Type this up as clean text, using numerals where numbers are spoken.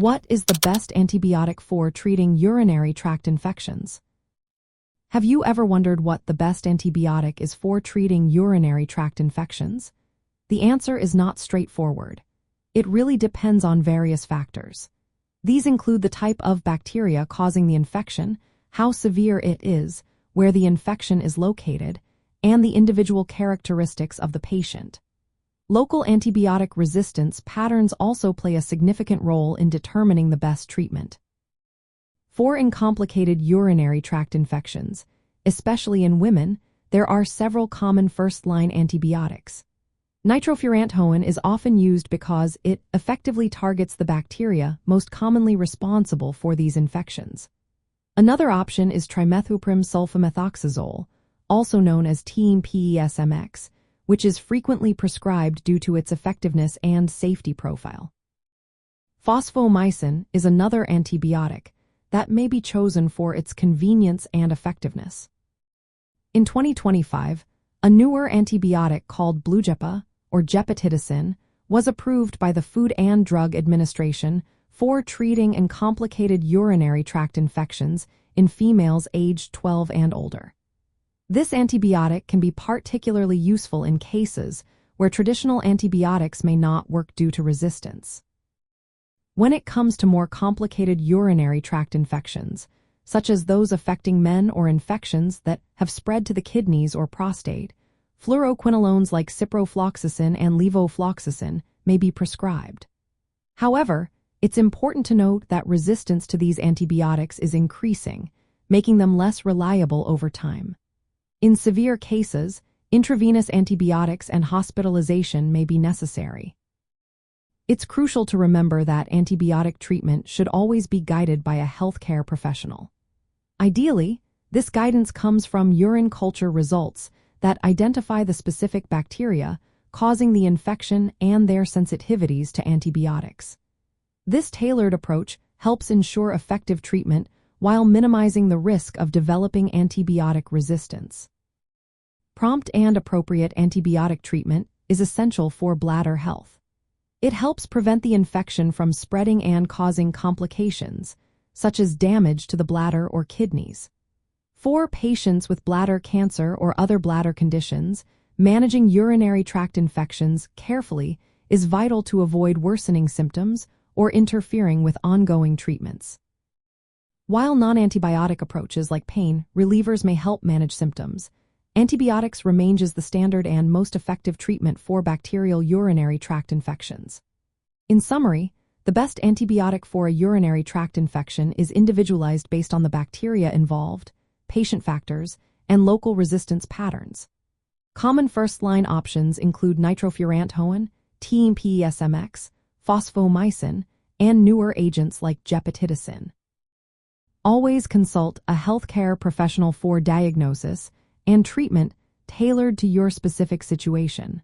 What is the best antibiotic for treating urinary tract infections? Have you ever wondered what the best antibiotic is for treating urinary tract infections? The answer is not straightforward. It really depends on various factors. These include the type of bacteria causing the infection, how severe it is, where the infection is located, and the individual characteristics of the patient. Local antibiotic resistance patterns also play a significant role in determining the best treatment. For uncomplicated urinary tract infections, especially in women, there are several common first-line antibiotics. Nitrofurantoin is often used because it effectively targets the bacteria most commonly responsible for these infections. Another option is trimethoprim sulfamethoxazole, also known as TMPESMX, which is frequently prescribed due to its effectiveness and safety profile. Fosfomycin is another antibiotic that may be chosen for its convenience and effectiveness. In 2025, a newer antibiotic called Blujepa, or gepotidacin, was approved by the Food and Drug Administration for treating uncomplicated urinary tract infections in females aged 12 and older. This antibiotic can be particularly useful in cases where traditional antibiotics may not work due to resistance. When it comes to more complicated urinary tract infections, such as those affecting men or infections that have spread to the kidneys or prostate, fluoroquinolones like ciprofloxacin and levofloxacin may be prescribed. However, it's important to note that resistance to these antibiotics is increasing, making them less reliable over time. In severe cases, intravenous antibiotics and hospitalization may be necessary. It's crucial to remember that antibiotic treatment should always be guided by a healthcare professional. Ideally, this guidance comes from urine culture results that identify the specific bacteria causing the infection and their sensitivities to antibiotics. This tailored approach helps ensure effective treatment while minimizing the risk of developing antibiotic resistance. Prompt and appropriate antibiotic treatment is essential for bladder health. It helps prevent the infection from spreading and causing complications, such as damage to the bladder or kidneys. For patients with bladder cancer or other bladder conditions, managing urinary tract infections carefully is vital to avoid worsening symptoms or interfering with ongoing treatments. While non-antibiotic approaches like pain relievers may help manage symptoms, antibiotics remain as the standard and most effective treatment for bacterial urinary tract infections. In summary, the best antibiotic for a urinary tract infection is individualized based on the bacteria involved, patient factors, and local resistance patterns. Common first-line options include nitrofurantoin, TMPESMX, fosfomycin, and newer agents like gepotidacin. Always consult a healthcare professional for diagnosis and treatment tailored to your specific situation.